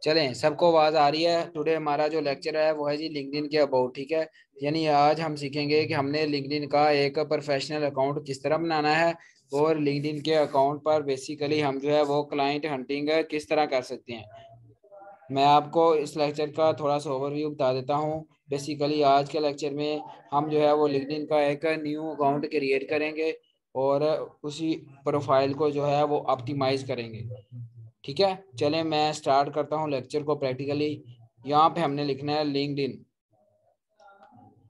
चलें, सबको आवाज आ रही है। टुडे हमारा जो लेक्चर है वो है जी लिंक्डइन के अबाउट, ठीक है। यानी आज हम सीखेंगे कि हमने लिंक्डइन का एक प्रोफेशनल अकाउंट किस तरह बनाना है, और लिंक्डइन के अकाउंट पर बेसिकली हम जो है वो क्लाइंट हंटिंग किस तरह कर सकते हैं। मैं आपको इस लेक्चर का थोड़ा सा ओवरव्यू बता देता हूँ। बेसिकली आज के लेक्चर में हम जो है वो लिंक्डइन का एक न्यू अकाउंट क्रिएट करेंगे और उसी प्रोफाइल को जो है वो ऑप्टिमाइज करेंगे, ठीक है। चलें, मैं स्टार्ट करता हूँ लेक्चर को प्रैक्टिकली। यहाँ पे हमने लिखना है लिंक्डइन।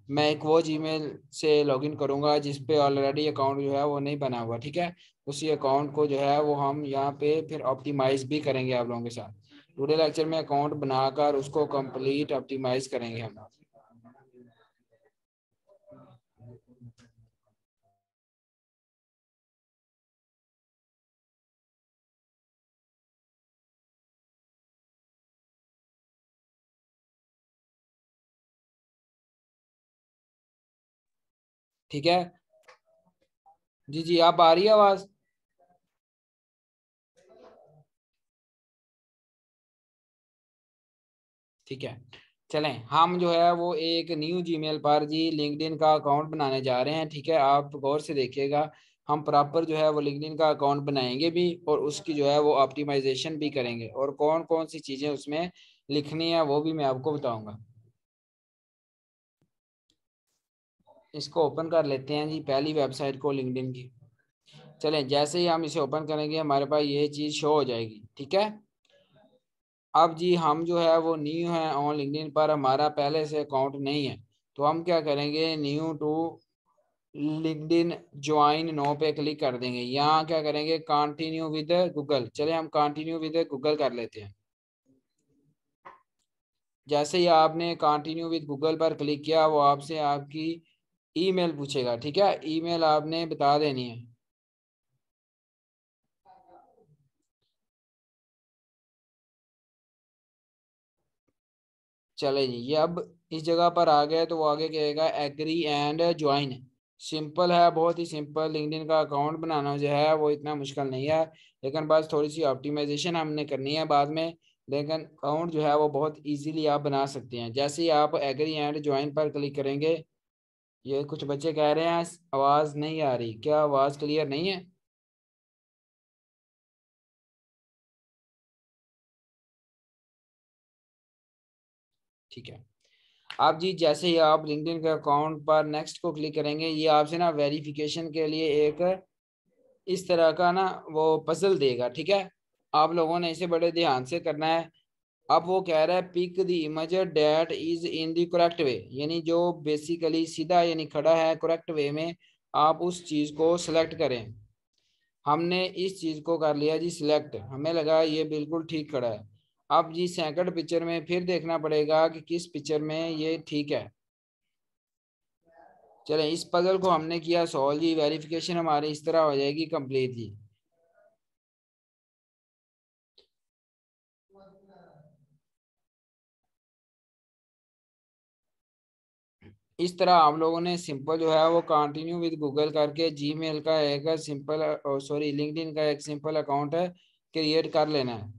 मैं एक वो जीमेल से लॉगिन करूंगा जिस पे ऑलरेडी अकाउंट जो है वो नहीं बना हुआ, ठीक है। उसी अकाउंट को जो है वो हम यहाँ पे फिर ऑप्टिमाइज भी करेंगे आप लोगों के साथ। पूरे लेक्चर में अकाउंट बनाकर उसको कंप्लीट ऑप्टिमाइज करेंगे हम। ठीक है जी जी, आप आ रही है आवाज? ठीक है। चलें, हम जो है वो एक न्यू जीमेल पर जी लिंक्डइन का अकाउंट बनाने जा रहे हैं, ठीक है। आप गौर से देखिएगा, हम प्रॉपर जो है वो लिंक्डइन का अकाउंट बनाएंगे भी और उसकी जो है वो ऑप्टिमाइजेशन भी करेंगे, और कौन कौन सी चीज़ें उसमें लिखनी है वो भी मैं आपको बताऊंगा। इसको ओपन कर लेते हैं जी, पहली वेबसाइट को लिंक्डइन की। चलें, जैसे ही हम इसे ओपन करेंगे हमारे पास ये चीज़ शो हो जाएगी, ठीक है। अब जी हम जो है वो न्यू है ऑन लिंक्डइन पर, हमारा पहले से अकाउंट नहीं है। तो हम क्या करेंगे, new to LinkedIn join now पे क्लिक कर देंगे। यहाँ क्या करेंगे, कंटिन्यू विद गूगल। चले हम कंटिन्यू विद गूगल कर लेते हैं। जैसे ही आपने कंटिन्यू विद गूगल पर क्लिक किया वो आपसे आपकी ईमेल पूछेगा, ठीक है। ईमेल आपने बता देनी है। चले जी, ये अब इस जगह पर आ गए तो वो आगे कहेगा एग्री एंड ज्वाइन। सिंपल है, बहुत ही सिंपल। लिंक्डइन का अकाउंट बनाना जो है वो इतना मुश्किल नहीं है, लेकिन बस थोड़ी सी ऑप्टिमाइजेशन हमने करनी है बाद में। लेकिन अकाउंट जो है वो बहुत इजीली आप बना सकते हैं। जैसे ही आप एग्री एंड ज्वाइन पर क्लिक करेंगे, ये कुछ बच्चे कह रहे हैं आवाज़ नहीं आ रही, क्या आवाज़ क्लियर नहीं है? ठीक है। आप जी जैसे ही आप लिंक्डइन के अकाउंट पर नेक्स्ट को क्लिक करेंगे, ये आपसे ना वेरिफिकेशन के लिए एक इस तरह का ना वो पजल देगा, ठीक है। आप लोगों ने इसे बड़े ध्यान से करना है। अब वो कह रहा है pick the image that is in the correct way, यानी जो बेसिकली सीधा यानी खड़ा है करेक्ट वे में, आप उस चीज को सिलेक्ट करें। हमने इस चीज को कर लिया जी सिलेक्ट, हमें लगा ये बिल्कुल ठीक खड़ा है। अब जी सेकंड पिक्चर में फिर देखना पड़ेगा कि किस पिक्चर में ये ठीक है। चलें, इस पजल को हमने किया सॉल्व जी, वेरिफिकेशन हमारी इस तरह हो जाएगी कंप्लीट जी। इस तरह आप लोगों ने सिंपल जो है वो कंटिन्यू विद गूगल करके जीमेल का एक सिंपल, सॉरी लिंक्डइन का एक सिंपल अकाउंट है क्रिएट कर लेना है।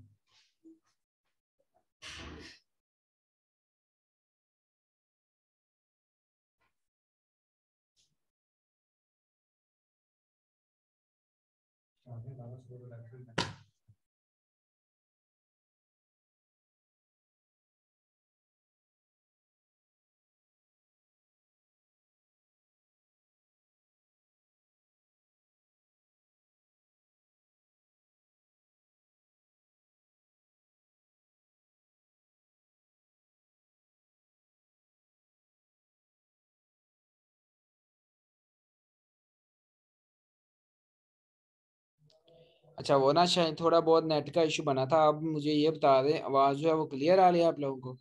अच्छा, वो ना शायद थोड़ा बहुत नेट का इशू बना था। अब मुझे ये बता दें, आवाज़ जो है वो क्लियर आ रही है आप लोगों को?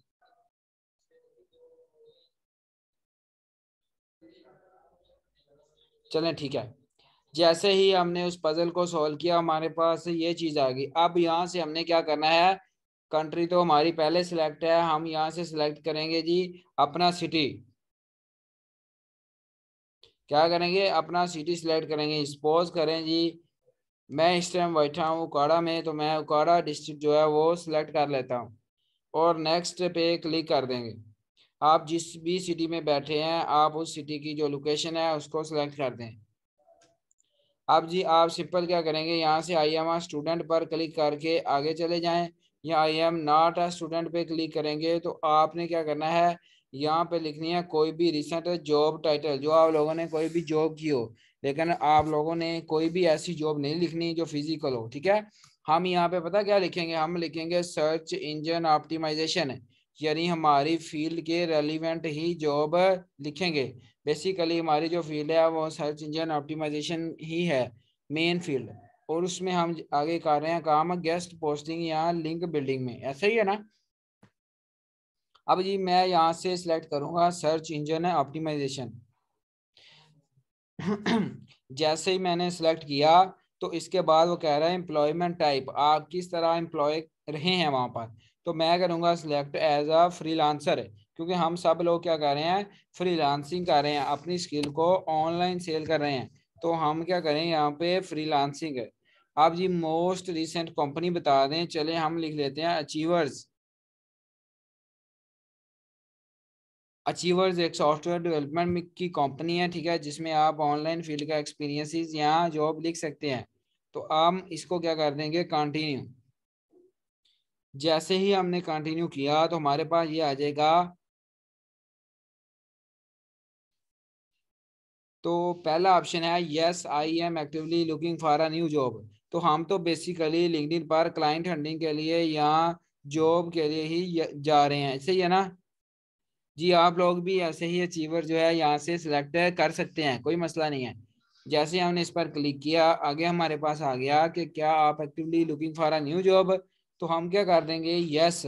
चलें, ठीक है। जैसे ही हमने उस पजल को सॉल्व किया हमारे पास ये चीज़ आ गई। अब यहाँ से हमने क्या करना है, कंट्री तो हमारी पहले सिलेक्ट है, हम यहाँ से सिलेक्ट करेंगे जी अपना सिटी। क्या करेंगे, अपना सिटी सिलेक्ट करेंगे। सपोज करें जी मैं इस टाइम बैठा हूँ उकाड़ा में, तो मैं उकाड़ा डिस्ट्रिक्ट जो है वो सिलेक्ट कर लेता हूँ और नेक्स्ट पे क्लिक कर देंगे। आप जिस भी सिटी में बैठे हैं आप उस सिटी की जो लोकेशन है उसको सिलेक्ट कर दें। अब जी आप सिंपल क्या करेंगे, यहाँ से आई एम आ स्टूडेंट पर क्लिक करके आगे चले जाएं, या I am not a student पे क्लिक करेंगे तो आपने क्या करना है, यहाँ पे लिखनी है कोई भी रिसेंट जॉब टाइटल, जो आप लोगों ने कोई भी जॉब की हो, लेकिन आप लोगों ने कोई भी ऐसी जॉब नहीं लिखनी जो फिजिकल हो, ठीक है। हम यहाँ पे पता क्या लिखेंगे, हम लिखेंगे सर्च इंजन ऑप्टिमाइजेशन, यानी हमारी फील्ड के रेलिवेंट ही जॉब लिखेंगे। बेसिकली हमारी जो फील्ड है वो सर्च इंजन ऑप्टिमाइजेशन ही है, मेन फील्ड। और उसमें हम आगे कर रहे हैं काम गेस्ट पोस्टिंग या लिंक बिल्डिंग में, ऐसा ही है ना। अब जी मैं यहाँ से सिलेक्ट करूंगा सर्च इंजन ऑप्टिमाइजेशन। जैसे ही मैंने सेलेक्ट किया तो इसके बाद वो कह रहा है एम्प्लॉयमेंट टाइप, आप किस तरह एम्प्लॉय रहे हैं वहां पर। तो मैं करूंगा सिलेक्ट एज अ फ्रीलांसर, क्योंकि हम सब लोग क्या कर रहे हैं, फ्रीलांसिंग कर रहे हैं, अपनी स्किल को ऑनलाइन सेल कर रहे हैं। तो हम क्या करें यहाँ पे फ्रीलांसिंग है। आप जी मोस्ट रिसेंट कंपनी बता दें, चले हम लिख लेते हैं अचीवर्स। अचीवर्स एक सॉफ्टवेयर डेवलपमेंट की कंपनी है, ठीक है, जिसमें आप ऑनलाइन फील्ड का एक्सपीरियंसेस यहाँ जॉब लिख सकते हैं। तो हम इसको क्या कर देंगे, कंटिन्यू। जैसे ही हमने कंटिन्यू किया तो हमारे पास ये आ जाएगा। तो पहला ऑप्शन है yes I am actively looking for a new job. तो हम तो बेसिकली लिंक्डइन पर क्लाइंट हंटिंग के लिए या जॉब के लिए ही जा रहे हैं, सही है ना। जी आप लोग भी ऐसे ही अचीवर जो है यहाँ से सिलेक्ट कर सकते हैं, कोई मसला नहीं है। जैसे हमने इस पर क्लिक किया आगे हमारे पास आ गया कि क्या आप actively looking for a new job, तो हम क्या कर देंगे यस।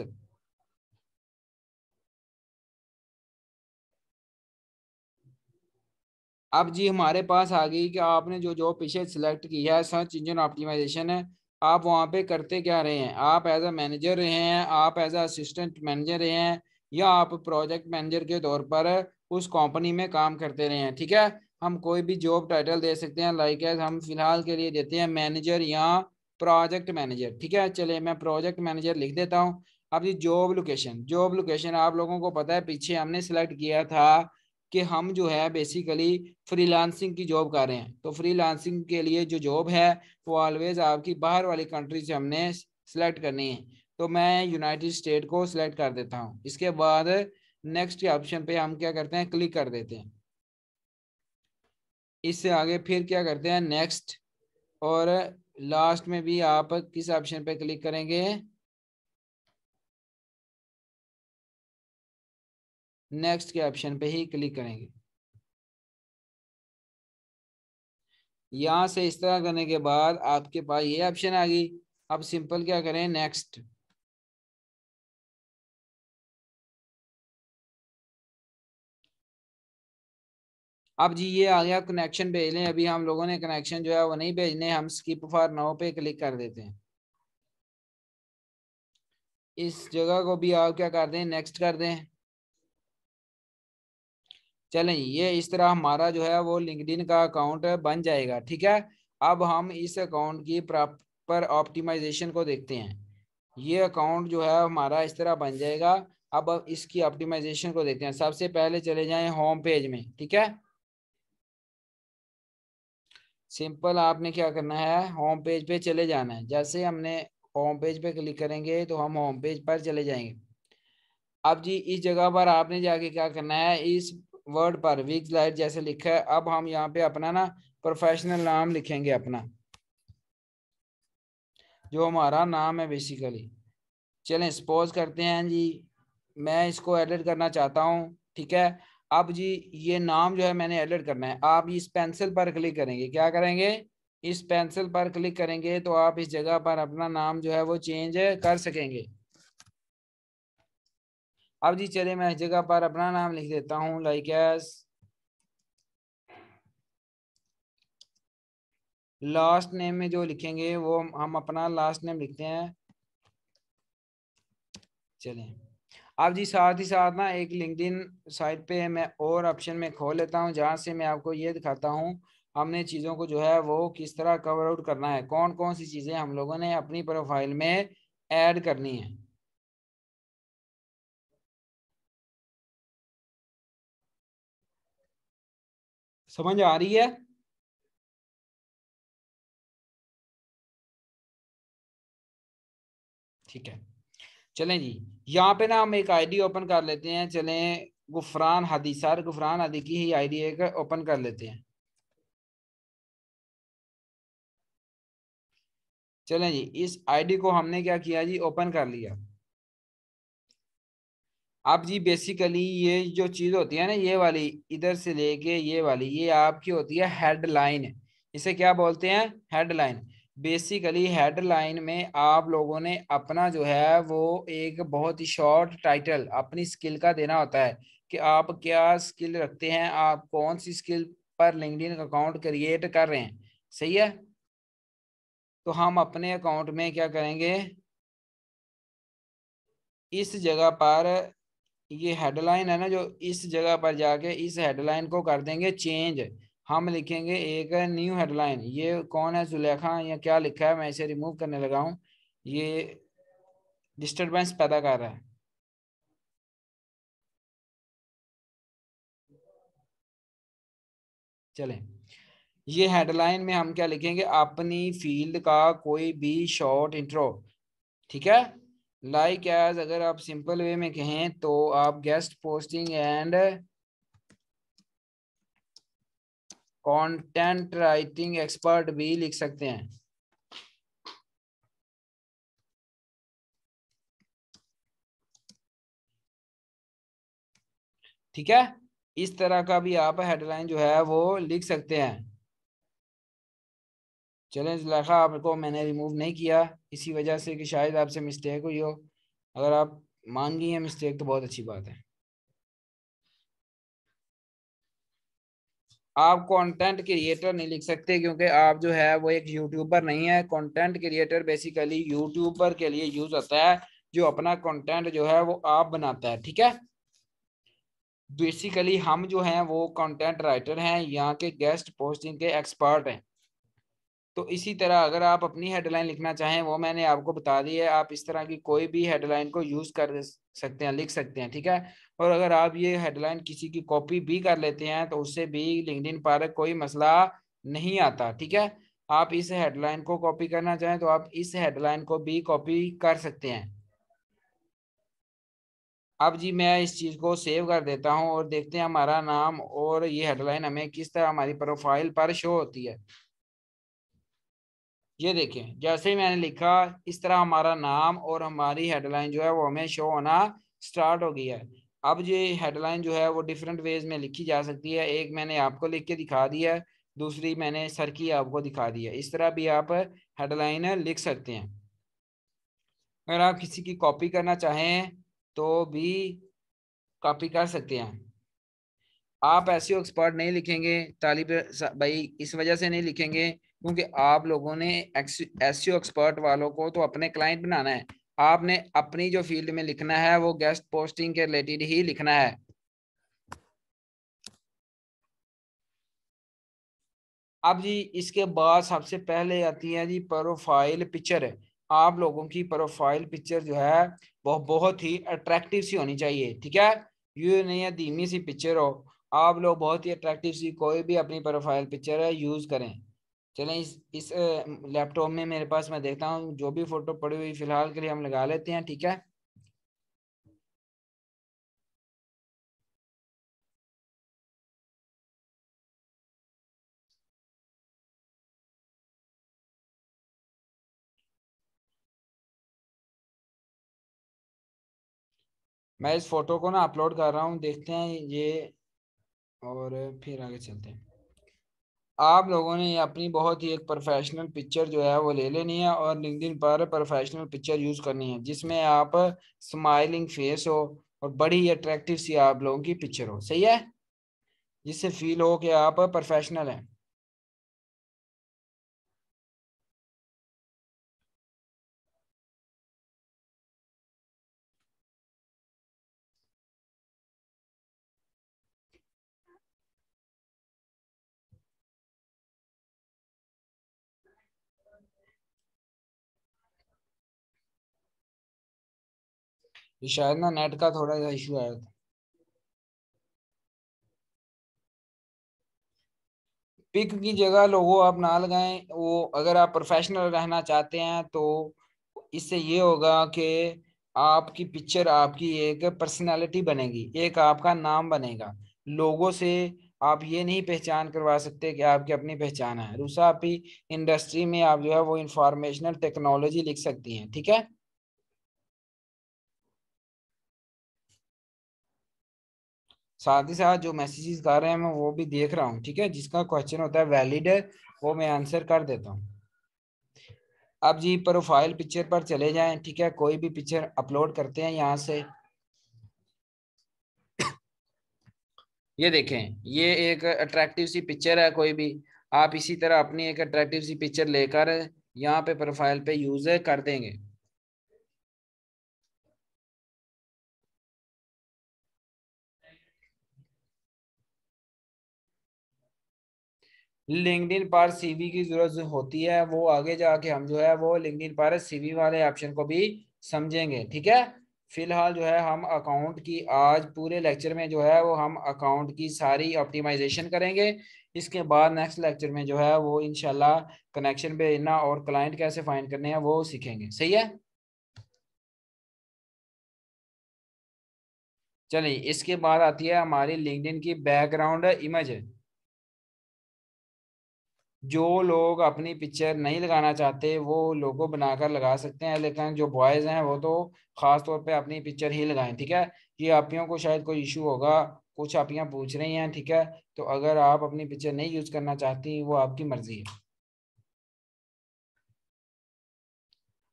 अब जी हमारे पास आ गई कि आपने जो जॉब पीछे सिलेक्ट की है सर्च इंजन ऑप्टिमाइजेशन है, आप वहाँ पे करते क्या रहे हैं, आप एज अ मैनेजर रहे हैं, आप एज अ असिस्टेंट मैनेजर रहे हैं, या आप प्रोजेक्ट मैनेजर के तौर पर उस कंपनी में काम करते रहे हैं, ठीक है। हम कोई भी जॉब टाइटल दे सकते हैं, लाइक एज हम फिलहाल के लिए देते हैं मैनेजर या प्रोजेक्ट मैनेजर, ठीक है। चलिए मैं प्रोजेक्ट मैनेजर लिख देता हूँ। अब ये जॉब लोकेशन, जॉब लोकेशन आप लोगों को पता है पीछे हमने सेलेक्ट किया था कि हम जो है बेसिकली फ्रीलांसिंग की जॉब कर रहे हैं, तो फ्रीलांसिंग के लिए जो जॉब है वो ऑलवेज आपकी बाहर वाली कंट्री से हमने सिलेक्ट करनी है। तो मैं यूनाइटेड स्टेट को सिलेक्ट कर देता हूँ। इसके बाद नेक्स्ट के ऑप्शन पे हम क्या करते हैं, क्लिक कर देते हैं। इससे आगे फिर क्या करते हैं नेक्स्ट, और लास्ट में भी आप किस ऑप्शन पे क्लिक करेंगे, नेक्स्ट के ऑप्शन पे ही क्लिक करेंगे। यहाँ से इस तरह करने के बाद आपके पास ये ऑप्शन आ गई। अब सिंपल क्या करें नेक्स्ट। अब जी ये आ गया कनेक्शन भेज लें, अभी हम लोगों ने कनेक्शन जो है वो नहीं भेजने, हम स्किप फॉर नाउ पे क्लिक कर देते हैं। इस जगह को भी आप क्या कर दें, नेक्स्ट कर दें। चलें ये इस तरह हमारा जो है वो लिंक्डइन का अकाउंट बन जाएगा, ठीक है। अब हम इस अकाउंट की प्रॉपर ऑप्टिमाइजेशन को देखते हैं। ये अकाउंट जो है हमारा इस तरह बन जाएगा। अब इसकी ऑप्टिमाइजेशन को देखते हैं। सबसे पहले चले जाएं होम पेज में, ठीक है। सिंपल आपने क्या करना है, होम पेज पे चले जाना है। जैसे हमने होम पेज पे क्लिक करेंगे तो हम होम पेज पर चले जाएंगे। अब जी इस जगह पर आपने जाके क्या करना है, इस वर्ड पर वीक लाइट जैसे लिखा है, अब हम यहाँ पे अपना ना प्रोफेशनल नाम लिखेंगे अपना, जो हमारा नाम है बेसिकली। चलें सपोज करते हैं जी मैं इसको एडिट करना चाहता हूँ, ठीक है। अब जी ये नाम जो है मैंने एडिट करना है, आप इस पेंसिल पर क्लिक करेंगे, क्या करेंगे, इस पेंसिल पर क्लिक करेंगे तो आप इस जगह पर अपना नाम जो है वो चेंज कर सकेंगे। अब जी चलिए मैं इस जगह पर अपना नाम लिख देता हूँ, लाइक एस लास्ट नेम में जो लिखेंगे वो हम अपना लास्ट नेम लिखते हैं। चलें अब जी साथ ही साथ ना एक लिंक्डइन साइट पे मैं और ऑप्शन में खोल लेता हूँ, जहाँ से मैं आपको ये दिखाता हूँ हमने चीज़ों को जो है वो किस तरह कवर आउट करना है, कौन कौन सी चीज़ें हम लोगों ने अपनी प्रोफाइल में ऐड करनी है। समझ आ रही है? ठीक है, चलें जी। यहाँ पे ना हम एक आईडी ओपन कर लेते हैं, चलें गुफरान हादी, सर गुफरान हादी की ही आईडी एक ओपन कर लेते हैं। चलें जी, इस आईडी को हमने क्या किया जी, ओपन कर लिया। अब जी बेसिकली ये जो चीज होती है ना, ये वाली इधर से लेके ये वाली, ये आपकी होती है हेडलाइन। इसे क्या बोलते हैं, हेडलाइन। बेसिकली हेडलाइन में आप लोगों ने अपना जो है वो एक बहुत ही शॉर्ट टाइटल अपनी स्किल का देना होता है कि आप क्या स्किल रखते हैं, आप कौन सी स्किल पर लिंक्डइन अकाउंट क्रिएट कर रहे हैं। सही है। तो हम अपने अकाउंट में क्या करेंगे, इस जगह पर, ये हेडलाइन है ना जो, इस जगह पर जाके इस हेडलाइन को कर देंगे चेंज। हम लिखेंगे एक न्यू हेडलाइन। ये कौन है, जुलेखा या क्या लिखा है, मैं इसे रिमूव करने लगा हूँ, ये डिस्टरबेंस पैदा कर रहा है। चलें, ये हेडलाइन में हम क्या लिखेंगे, अपनी फील्ड का कोई भी शॉर्ट इंट्रो। ठीक है। लाइक एज, अगर आप सिंपल वे में कहें तो आप guest posting and content writing expert भी लिख सकते हैं। ठीक है, इस तरह का भी आप हेडलाइन जो है वो लिख सकते हैं। चलें जुलेखा, आपको मैंने रिमूव नहीं किया इसी वजह से कि शायद आपसे मिस्टेक हुई हो। अगर आप मान गई हैं मिस्टेक तो बहुत अच्छी बात है। आप कंटेंट क्रिएटर नहीं लिख सकते क्योंकि आप जो है वो एक यूट्यूबर नहीं है। कंटेंट क्रिएटर बेसिकली यूट्यूबर के लिए यूज होता है जो अपना कंटेंट जो है वो आप बनाता है। ठीक है। बेसिकली हम जो हैं वो कंटेंट राइटर हैं, यहाँ के गेस्ट पोस्टिंग के एक्सपर्ट हैं। तो इसी तरह अगर आप अपनी हेडलाइन लिखना चाहें, वो मैंने आपको बता दी है, आप इस तरह की कोई भी हेडलाइन को यूज कर सकते हैं, लिख सकते हैं। ठीक है। और अगर आप ये हेडलाइन किसी की कॉपी भी कर लेते हैं तो उससे भी लिंक्डइन पर कोई मसला नहीं आता। ठीक है। आप इस हेडलाइन को कॉपी करना चाहें तो आप इस हेडलाइन को भी कॉपी कर सकते हैं। अब जी मैं इस चीज को सेव कर देता हूँ और देखते हैं हमारा नाम और ये हेडलाइन हमें किस तरह हमारी प्रोफाइल पर शो होती है। ये देखें, जैसे ही मैंने लिखा इस तरह हमारा नाम और हमारी हेडलाइन जो है वो हमें शो होना स्टार्ट हो गई है। अब ये हेडलाइन जो है वो डिफरेंट वेज में लिखी जा सकती है। एक मैंने आपको लिख के दिखा दिया है, दूसरी मैंने सर की आपको दिखा दी है। इस तरह भी आप हेडलाइन लिख सकते हैं। अगर आप किसी की कॉपी करना चाहें तो भी कॉपी कर सकते हैं। आप एसईओ एक्सपर्ट नहीं लिखेंगे तालिब भाई, इस वजह से नहीं लिखेंगे क्योंकि आप लोगों ने एसईओ एक्सपर्ट वालों को तो अपने क्लाइंट बनाना है। आपने अपनी जो फील्ड में लिखना है वो गेस्ट पोस्टिंग के रिलेटेड ही लिखना है। अब जी इसके बाद सबसे पहले आती है जी प्रोफाइल पिक्चर। आप लोगों की प्रोफाइल पिक्चर जो है वो बहुत ही अट्रैक्टिव सी होनी चाहिए। ठीक है। ये नहीं है धीमी सी पिक्चर हो, आप लोग बहुत ही अट्रैक्टिव सी कोई भी अपनी प्रोफाइल पिक्चर है यूज करें। चलें, इस लैपटॉप में मेरे पास मैं देखता हूँ जो भी फोटो पड़ी हुई फिलहाल के लिए हम लगा लेते हैं। ठीक है। मैं इस फोटो को ना अपलोड कर रहा हूँ, देखते हैं ये, और फिर आगे चलते हैं। आप लोगों ने अपनी बहुत ही एक प्रोफेशनल पिक्चर जो है वो ले लेनी है और लिंक्डइन पर प्रोफेशनल पिक्चर यूज करनी है जिसमें आप स्माइलिंग फेस हो और बड़ी ही अट्रैक्टिव सी आप लोगों की पिक्चर हो। सही है, जिससे फील हो कि आप प्रोफेशनल हैं। शायद ना नेट का थोड़ा सा इशू आया था। पिक की जगह लोगो आप ना लगाएं, वो अगर आप प्रोफेशनल रहना चाहते हैं तो इससे ये होगा कि आपकी पिक्चर आपकी एक पर्सनालिटी बनेगी, एक आपका नाम बनेगा। लोगों से आप ये नहीं पहचान करवा सकते कि आपकी अपनी पहचान है। दूसरा, आप ही इंडस्ट्री में आप जो है वो इंफॉर्मेशनल टेक्नोलॉजी लिख सकती हैं, ठीक है। साथ ही साथ जो मैसेजेस आ रहे हैं मैं वो भी देख रहा हूँ, ठीक है। जिसका क्वेश्चन होता है वैलिड है वो मैं आंसर कर देता हूँ। अब जी प्रोफाइल पिक्चर पर चले जाएं, ठीक है। कोई भी पिक्चर अपलोड करते हैं यहाँ से। ये देखें, ये एक अट्रैक्टिव सी पिक्चर है कोई भी। आप इसी तरह अपनी एक अट्रैक्टिव सी पिक्चर लेकर यहाँ पे प्रोफाइल पे यूज कर देंगे। लिंक्डइन पर सीवी की जरूरत होती है, वो आगे जाके हम जो है वो लिंक्डइन पर सीवी वाले ऑप्शन को भी समझेंगे, ठीक है। फिलहाल जो है हम अकाउंट की आज पूरे लेक्चर में जो है वो हम अकाउंट की सारी ऑप्टिमाइजेशन करेंगे। इसके बाद नेक्स्ट लेक्चर में जो है वो इंशाल्लाह कनेक्शन भेजना और क्लाइंट कैसे फाइंड करने हैं वो सीखेंगे, सही है। चलिए, इसके बाद आती है हमारी लिंक्डइन की बैकग्राउंड इमेज। जो लोग अपनी पिक्चर नहीं लगाना चाहते वो लोगो बनाकर लगा सकते हैं, लेकिन जो बॉयज हैं वो तो खास तौर पे अपनी पिक्चर ही लगाएं, ठीक है। ये आपियों को शायद कोई इशू होगा, कुछ आपियां पूछ रही हैं, ठीक है। तो अगर आप अपनी पिक्चर नहीं यूज करना चाहती वो आपकी मर्जी है।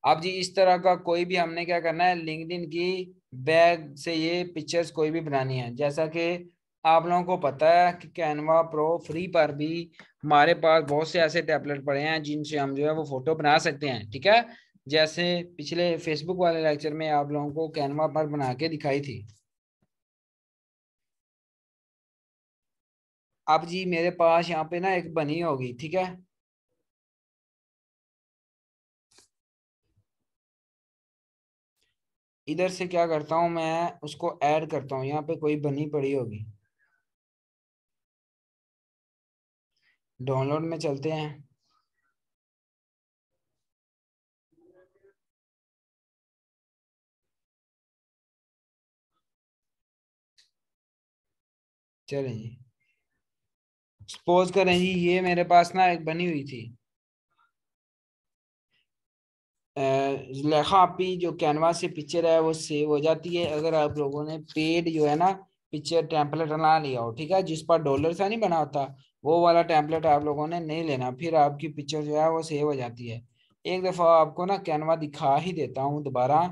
अब जी इस तरह का कोई भी हमने क्या करना है, लिंक्डइन की बैग से ये पिक्चर्स कोई भी बनानी है। जैसा कि आप लोगों को पता है कि कैनवा प्रो फ्री पर भी हमारे पास बहुत से ऐसे टैबलेट पड़े हैं जिनसे हम जो है वो फोटो बना सकते हैं, ठीक है। जैसे पिछले फेसबुक वाले लेक्चर में आप लोगों को कैनवा पर बना के दिखाई थी। अब जी मेरे पास यहाँ पे ना एक बनी होगी, ठीक है। इधर से क्या करता हूँ मैं उसको ऐड करता हूँ, यहाँ पे कोई बनी पड़ी होगी। डाउनलोड में चलते हैं। चलें जी, सपोज करें जी ये मेरे पास ना एक बनी हुई थी। जुलेखा आपकी जो कैनवास से पिक्चर है वो सेव हो जाती है अगर आप लोगों ने पेड जो है ना पिक्चर टेम्पलेट बना लिया हो, ठीक है। जिस पर डॉलर सा नहीं बना होता, वो वाला टेम्पलेट आप लोगों ने नहीं लेना, फिर आपकी पिक्चर जो है वो सेव हो जाती है। एक दफ़ा आपको ना कैनवा दिखा ही देता हूँ दोबारा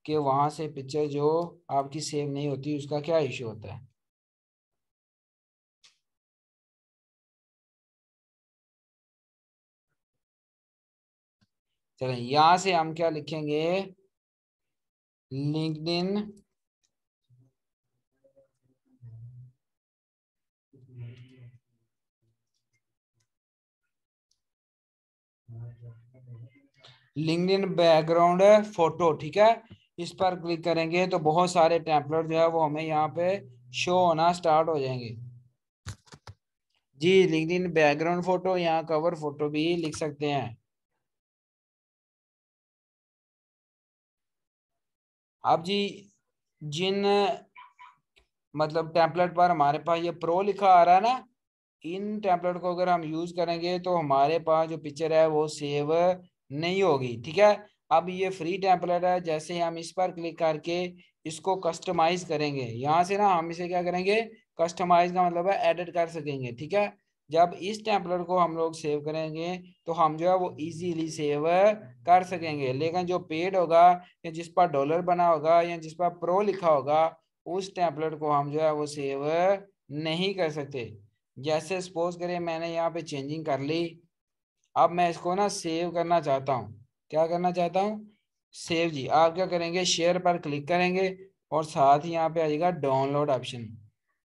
कि वहां से पिक्चर जो आपकी सेव नहीं होती उसका क्या इशू होता है। चलें, यहाँ से हम क्या लिखेंगे, लिंक्डइन लिंक्डइन बैकग्राउंड फोटो, ठीक है। इस पर क्लिक करेंगे तो बहुत सारे टेम्पलेट जो है वो हमें यहाँ पे शो होना स्टार्ट हो जाएंगे। जी लिंक्डइन बैकग्राउंड फोटो, यहाँ कवर फोटो भी लिख सकते हैं। अब जी जिन मतलब टेम्पलेट पर हमारे पास ये प्रो लिखा आ रहा है ना, इन टेम्पलेट को अगर हम यूज करेंगे तो हमारे पास जो पिक्चर है वो सेव नहीं होगी, ठीक है। अब ये फ्री टेम्पलेट है, जैसे हम इस पर क्लिक करके इसको कस्टमाइज करेंगे, यहाँ से ना हम इसे क्या करेंगे, कस्टमाइज का मतलब है एडिट कर सकेंगे, ठीक है। जब इस टेम्पलेट को हम लोग सेव करेंगे तो हम जो है वो इजीली सेव कर सकेंगे। लेकिन जो पेड होगा या जिस पर डॉलर बना होगा या जिस पर प्रो लिखा होगा उस टेम्पलेट को हम जो है वो सेव नहीं कर सकते। जैसे सपोज करें मैंने यहाँ पे चेंजिंग कर ली, अब मैं इसको ना सेव करना चाहता हूँ। क्या करना चाहता हूँ, सेव जी। आप क्या करेंगे, शेयर पर क्लिक करेंगे और साथ ही यहाँ पे आ जाएगा डाउनलोड ऑप्शन।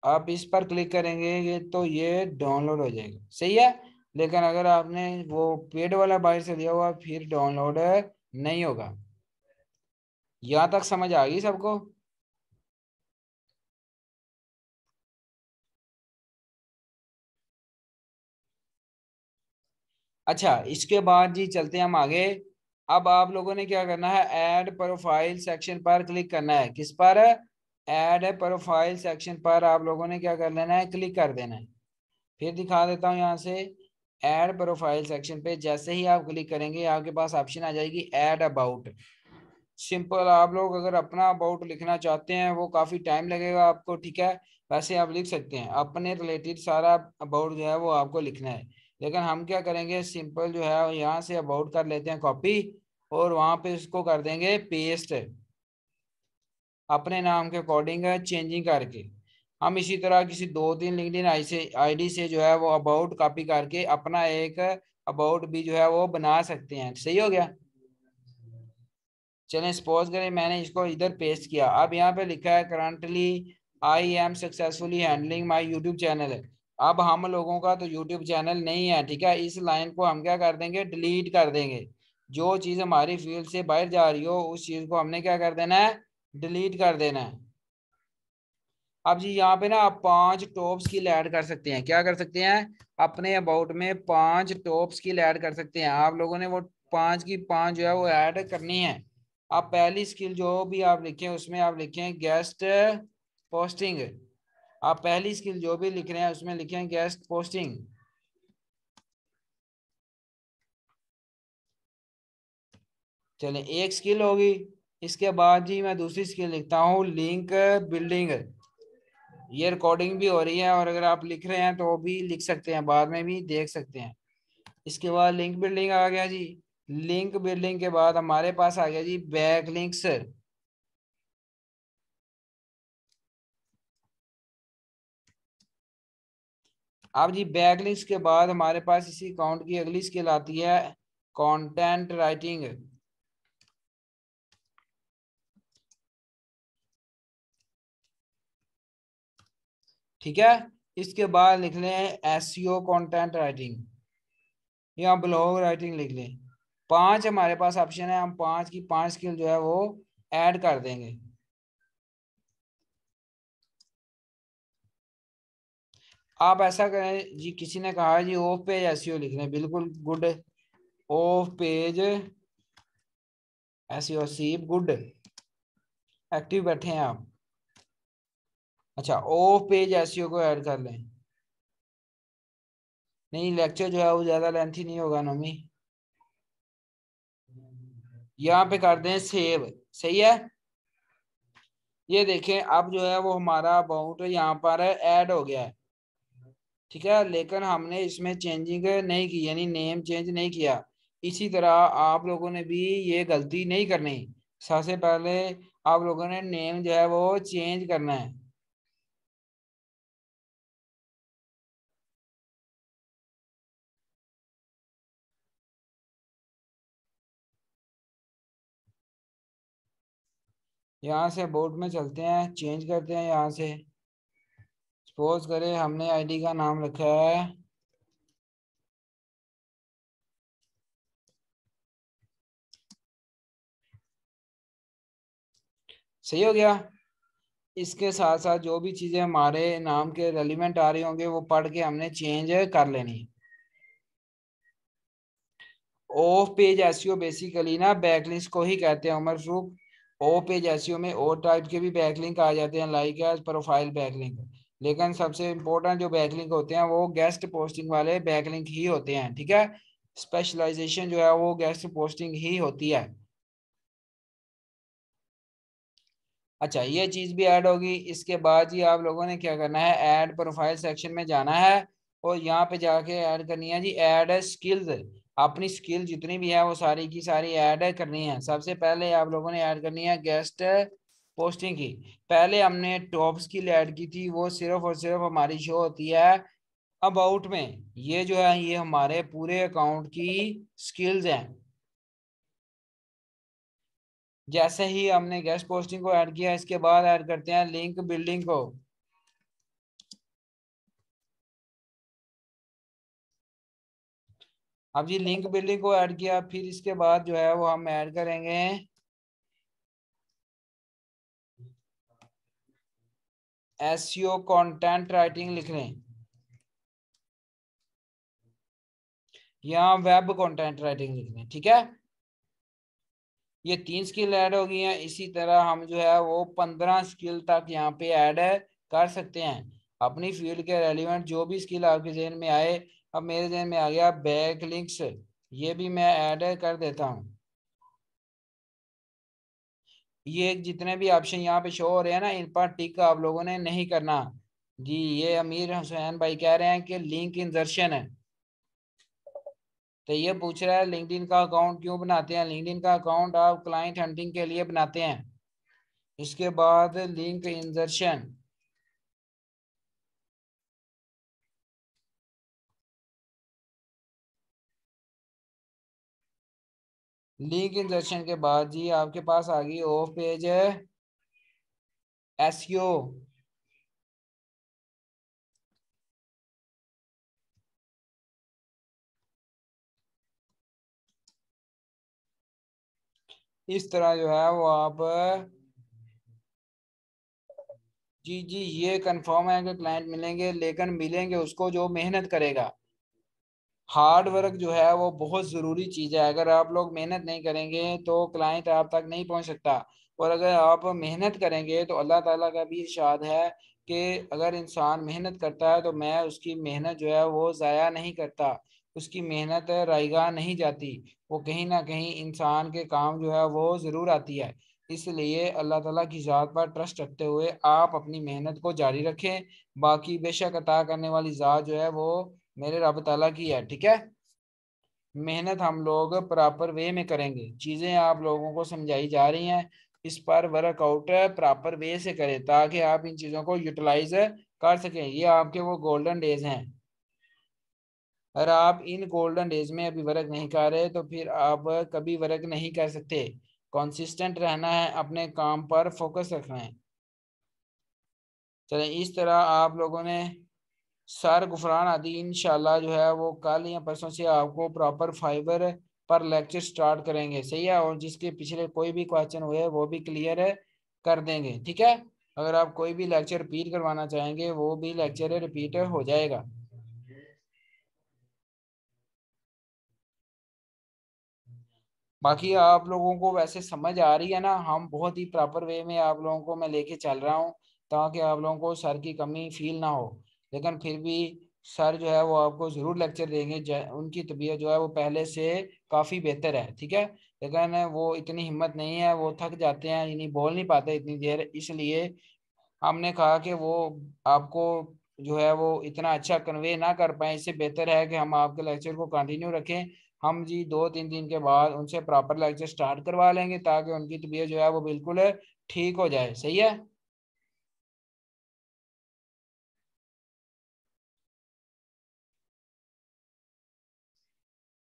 आप इस पर क्लिक करेंगे ये तो ये डाउनलोड हो जाएगा, सही है। लेकिन अगर आपने वो पेड वाला बाहर से लिया हुआ फिर डाउनलोड नहीं होगा। यहाँ तक समझ आ गई सबको? अच्छा, इसके बाद जी चलते हैं हम आगे। अब आप लोगों ने क्या करना है, ऐड प्रोफाइल सेक्शन पर क्लिक करना है। किस पर? ऐड प्रोफाइल सेक्शन पर आप लोगों ने क्या कर लेना है, क्लिक कर देना है। फिर दिखा देता हूँ यहाँ से। ऐड प्रोफाइल सेक्शन पे जैसे ही आप क्लिक करेंगे आपके पास ऑप्शन आ जाएगी ऐड अबाउट। सिंपल, आप लोग अगर अपना अबाउट लिखना चाहते हैं वो काफी टाइम लगेगा आपको, ठीक है। वैसे आप लिख सकते हैं अपने रिलेटेड सारा अबाउट जो है वो आपको लिखना है। लेकिन हम क्या करेंगे, सिंपल जो है यहाँ से अबाउट कर लेते हैं कॉपी, और वहां पे उसको कर देंगे पेस्ट, अपने नाम के अकॉर्डिंग चेंजिंग करके। हम इसी तरह किसी दो तीन लिंक्डइन आईडी से जो है वो अबाउट कॉपी करके अपना एक अबाउट भी जो है वो बना सकते हैं। सही हो गया? चलें, सपोज करें मैंने इसको इधर पेस्ट किया। अब यहाँ पे लिखा है currently I am successfully handling my YouTube channel है। अब हम लोगों का तो यूट्यूब चैनल नहीं है, ठीक है। इस लाइन को हम क्या कर देंगे, डिलीट कर देंगे। जो चीज हमारी फील्ड से बाहर जा रही हो उस चीज को हमने क्या कर देना है, डिलीट कर देना है। अब जी यहाँ पे ना आप 5 टॉप स्किल ऐड कर सकते हैं। क्या कर सकते हैं, अपने अबाउट में 5 टॉप स्किल ऐड कर सकते हैं। आप लोगों ने वो 5 की 5 जो है वो ऐड करनी है। आप पहली स्किल जो भी आप लिखें उसमें आप लिखें गेस्ट पोस्टिंग। आप पहली स्किल जो भी लिख रहे हैं उसमें लिखें गेस्ट पोस्टिंग। चलें, एक स्किल होगी। इसके बाद जी मैं दूसरी स्किल लिखता हूँ लिंक बिल्डिंग। ये रिकॉर्डिंग भी हो रही है और अगर आप लिख रहे हैं तो वो भी लिख सकते हैं, बाद में भी देख सकते हैं। इसके बाद लिंक बिल्डिंग आ गया जी। लिंक बिल्डिंग के बाद हमारे पास आ गया जी बैक लिंक्स। अब जी बैक लिंक्स के बाद हमारे पास इसी अकाउंट की अगली स्किल आती है कंटेंट राइटिंग। ठीक है। इसके बाद लिख लें एसईओ कंटेंट राइटिंग, या ब्लॉग राइटिंग लिख लें। 5 हमारे पास ऑप्शन है, हम 5 की 5 स्किल जो है वो ऐड कर देंगे। आप ऐसा करें जी, किसी ने कहा है जी ऑफ पेज एसईओ लिख लें, बिल्कुल गुड। ऑफ पेज एसईओ सीप गुड, एक्टिव बैठे हैं आप। अच्छा, ऑफ पेज एसईओ को ऐड कर लें। नहीं, लेक्चर जो है वो ज्यादा लेंथी नहीं होगा नोमी। यहाँ पे कर दें सेव। सही है। ये देखें अब जो है वो हमारा अबाउट यहाँ पर ऐड हो गया है, ठीक है। लेकिन हमने इसमें चेंजिंग नहीं की, यानी नेम चेंज नहीं किया। इसी तरह आप लोगों ने भी ये गलती नहीं करनी। सबसे पहले आप लोगों ने नेम जो है वो चेंज करना है। यहाँ से अबाउट में चलते हैं, चेंज करते हैं यहाँ से। सपोज करें हमने आईडी का नाम रखा है, सही हो गया। इसके साथ साथ जो भी चीजें हमारे नाम के रेलिवेंट आ रही होंगे वो पढ़ के हमने चेंज कर लेनी है। ऑफ पेज एसईओ बेसिकली ना बैकलिंक्स को ही कहते हैं Umar Farooq. Off page SEO में और टाइप के भी बैकलिंक आ जाते हैं, लाइक एज प्रोफाइल बैकलिंक। लेकिन सबसे इंपॉर्टेंट जो बैकलिंक होते हैं वो गेस्ट पोस्टिंग वाले बैकलिंक ही होते हैं, ठीक है। स्पेशलाइजेशन जो है वो गेस्ट पोस्टिंग ही होती है। अच्छा, ये चीज भी ऐड होगी। इसके बाद ही आप लोगों ने क्या करना है, ऐड प्रोफाइल सेक्शन में जाना है और यहाँ पे जाके ऐड करनी है जी ऐड स्किल्स। अपनी स्किल जितनी भी है वो सारी की सारी ऐड करनी है। सबसे पहले आप लोगों ने ऐड करनी है गेस्ट पोस्टिंग की। पहले हमने टॉप स्किल ऐड की थी, वो सिर्फ और सिर्फ हमारी शो होती है अबाउट में। ये जो है ये हमारे पूरे अकाउंट की स्किल्स हैं। जैसे ही हमने गेस्ट पोस्टिंग को ऐड किया, इसके बाद ऐड करते हैं लिंक बिल्डिंग को। अब जी लिंक बिल्डिंग को ऐड किया, फिर इसके बाद जो है वो हम ऐड करेंगे एसईओ कंटेंट राइटिंग लिख लें या वेब कंटेंट राइटिंग लिख लें, ठीक है। ये 3 स्किल ऐड हो गई हैं। इसी तरह हम जो है वो 15 स्किल तक यहाँ पे ऐड कर सकते हैं अपनी फील्ड के रेलिवेंट जो भी स्किल आपके जहन में आए। अब मेरे जहन में आ गया बैक लिंक्स, ये भी मैं ऐड कर देता हूँ। ये जितने भी ऑप्शन यहाँ पे शो हो रहे हैं ना, इन पर टिक आप लोगों ने नहीं करना जी। ये अमीर हुसैन भाई कह रहे हैं कि लिंक इंजर्शन है, तो ये पूछ रहा है लिंक्डइन का अकाउंट क्यों बनाते हैं। लिंक्डइन का अकाउंट आप क्लाइंट हंटिंग के लिए बनाते हैं। इसके बाद लिंक इंजर्शन, लिंक इंजर्शन के बाद जी आपके पास आ गई ऑफ पेज एसईओ। इस तरह जो है वो आप जी जी ये कंफर्म है कि क्लाइंट मिलेंगे, लेकिन मिलेंगे उसको जो मेहनत करेगा। हार्ड वर्क जो है वो बहुत ज़रूरी चीज़ है। अगर आप लोग मेहनत नहीं करेंगे तो क्लाइंट आप तक नहीं पहुंच सकता। और अगर आप मेहनत करेंगे तो अल्लाह ताला का भी इरशाद है कि अगर इंसान मेहनत करता है तो मैं उसकी मेहनत जो है वो ज़ाया नहीं करता, उसकी मेहनत रायगा नहीं जाती, वो कहीं ना कहीं इंसान के काम जो है वो ज़रूर आती है। इसलिए अल्लाह ताला की ज़ात पर ट्रस्ट रखते हुए आप अपनी मेहनत को जारी रखें। बाकी बेशक अता करने वाली ज़ात जो है वो मेरे रब ताला की है, ठीक है। मेहनत हम लोग प्रॉपर वे में करेंगे, चीज़ें आप लोगों को समझाई जा रही हैं, इस पर वर्कआउट प्रॉपर वे से करें ताकि आप इन चीज़ों को यूटिलाइज कर सकें। ये आपके वो गोल्डन डेज हैं। अगर आप इन गोल्डन डेज में अभी वर्क नहीं कर रहे तो फिर आप कभी वर्क नहीं कर सकते। कंसिस्टेंट रहना है, अपने काम पर फोकस रखना है। चलें, इस तरह आप लोगों ने सर गुफरान आदि इंशाल्लाह जो है वो कल या परसों से आपको प्रॉपर फाइबर पर लेक्चर स्टार्ट करेंगे, सही है। और जिसके पिछले कोई भी क्वेश्चन हुए वो भी क्लियर कर देंगे, ठीक है। अगर आप कोई भी लेक्चर रिपीट करवाना चाहेंगे वो भी लेक्चर रिपीट हो जाएगा। बाकी आप लोगों को वैसे समझ आ रही है ना, हम बहुत ही प्रॉपर वे में आप लोगों को मैं लेके चल रहा हूँ ताकि आप लोगों को सर की कमी फील ना हो। लेकिन फिर भी सर जो है वो आपको ज़रूर लेक्चर देंगे। उनकी तबीयत जो है वो पहले से काफ़ी बेहतर है, ठीक है। लेकिन वो इतनी हिम्मत नहीं है, वो थक जाते हैं, यानी बोल नहीं पाते इतनी देर। इसलिए हमने कहा कि वो आपको जो है वो इतना अच्छा कन्वे ना कर पाए, इससे बेहतर है कि हम आपके लेक्चर को कंटिन्यू रखें। हम जी 2-3 दिन के बाद उनसे प्रॉपर लेक्चर स्टार्ट करवा लेंगे ताकि उनकी तबीयत जो है वो बिल्कुल ठीक हो जाए, सही है।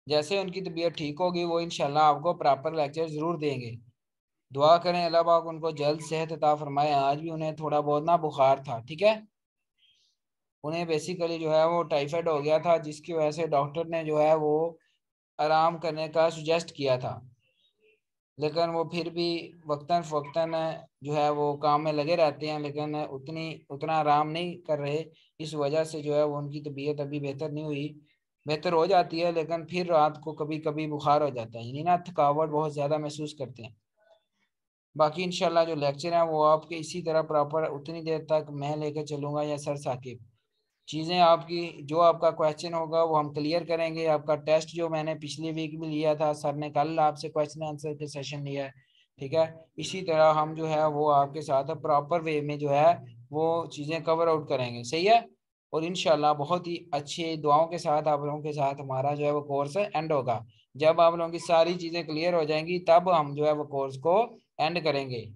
जैसे उनकी तबीयत ठीक होगी वो इंशाल्लाह आपको प्रॉपर लेक्चर जरूर देंगे। दुआ करें अल्लाह पाक उनको जल्द सेहत अता फरमाए। आज भी उन्हें थोड़ा बहुत ना बुखार था, ठीक है। उन्हें बेसिकली जो है वो टाइफाइड हो गया था जिसकी वजह से डॉक्टर ने जो है वो आराम करने का सुजेस्ट किया था। लेकिन वो फिर भी वक्तन फ़वक्तन जो है वो काम में लगे रहते हैं, लेकिन उतना आराम नहीं कर रहे। इस वजह से जो है वो उनकी तबीयत अभी बेहतर नहीं हुई। बेहतर हो जाती है लेकिन फिर रात को कभी कभी बुखार हो जाता है, यानी ना थकावट बहुत ज़्यादा महसूस करते हैं। बाकी इंशाल्लाह जो लेक्चर है वो आपके इसी तरह प्रॉपर उतनी देर तक मैं लेकर चलूंगा या सर साकिब। चीज़ें आपकी जो आपका क्वेश्चन होगा वो हम क्लियर करेंगे। आपका टेस्ट जो मैंने पिछली वीक भी लिया था, सर ने कल आपसे क्वेश्चन आंसर के सेशन लिया है, ठीक है। इसी तरह हम जो है वो आपके साथ प्रॉपर वे में जो है वो चीज़ें कवर आउट करेंगे, सही है। और इंशाल्लाह बहुत ही अच्छी दुआओं के साथ आप लोगों के साथ हमारा जो है वो कोर्स एंड होगा। जब आप लोगों की सारी चीज़ें क्लियर हो जाएंगी तब हम जो है वो कोर्स को एंड करेंगे।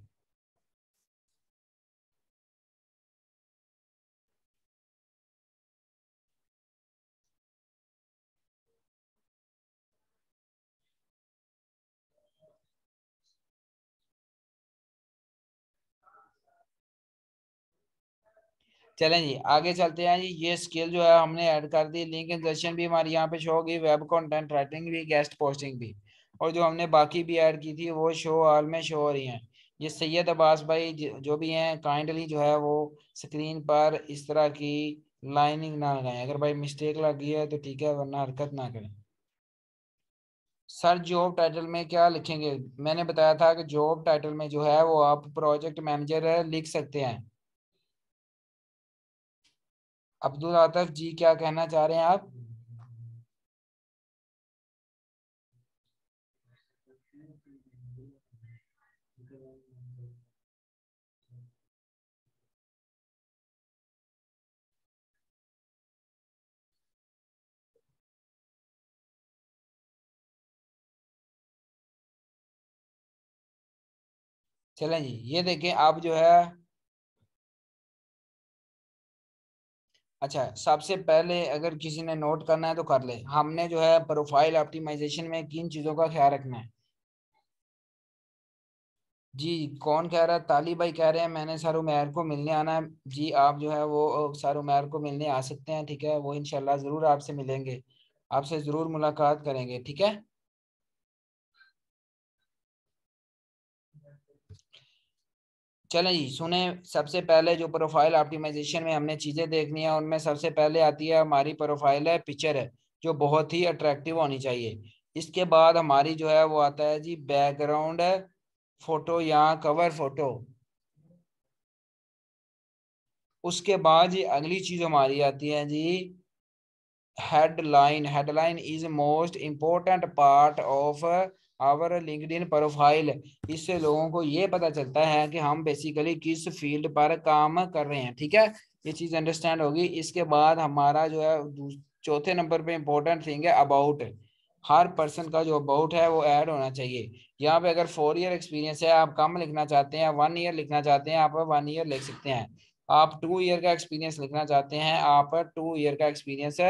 चलें जी आगे चलते हैं जी। ये स्किल जो है हमने ऐड कर दी, लिंक इंजर्शन भी हमारी यहाँ पे शो होगी, वेब कंटेंट राइटिंग भी, गेस्ट पोस्टिंग भी। और जो हमने बाकी भी ऐड की थी वो शो ऑल में शो हो रही हैं। ये सैयद अब्बास भाई जो भी हैं, काइंडली जो है वो स्क्रीन पर इस तरह की लाइनिंग ना लगाएं। अगर भाई मिस्टेक लगी है तो ठीक है, वरना हरकत ना करें। सर जॉब टाइटल में क्या लिखेंगे? मैंने बताया था कि जॉब टाइटल में जो है वो आप प्रोजेक्ट मैनेजर लिख सकते हैं। अब्दुल आतिफ जी क्या कहना चाह रहे हैं आप? चलें जी, ये देखें आप जो है। अच्छा, सबसे पहले अगर किसी ने नोट करना है तो कर ले। हमने जो है प्रोफाइल ऑप्टिमाइजेशन में किन चीज़ों का ख्याल रखना है? जी, कौन कह रहा है? ताली भाई कह रहे हैं मैंने सर उमैर को मिलने आना है। जी, आप जो है वो सर उमैर को मिलने आ सकते हैं, ठीक है। वो इंशाल्लाह ज़रूर आपसे मिलेंगे, आपसे ज़रूर मुलाकात करेंगे, ठीक है। चलें जी, सुने। सबसे पहले जो प्रोफाइल ऑप्टिमाइजेशन में हमने चीज़ें देखनी है, उनमें सबसे पहले आती है हमारी प्रोफाइल है पिक्चर है, जो बहुत ही अट्रैक्टिव होनी चाहिए। इसके बाद हमारी जो है वो आता है जी बैकग्राउंड फोटो या कवर फोटो। उसके बाद जी अगली चीज हमारी आती है जी headline. Headline is most important part of our LinkedIn profile. इससे लोगों को ये पता चलता है कि हम बेसिकली किस फील्ड पर काम कर रहे हैं, ठीक है। ये चीज अंडरस्टैंड होगी। इसके बाद हमारा जो है चौथे नंबर पे इम्पोर्टेंट थिंग है अबाउट। हर पर्सन का जो अबाउट है वो ऐड होना चाहिए। यहाँ पे अगर 4 ईयर एक्सपीरियंस है, आप कम लिखना चाहते हैं, 1 ईयर लिखना चाहते हैं, आप 1 ईयर लिख सकते हैं। आप 2 ईयर का एक्सपीरियंस लिखना चाहते हैं, आप 2 ईयर का एक्सपीरियंस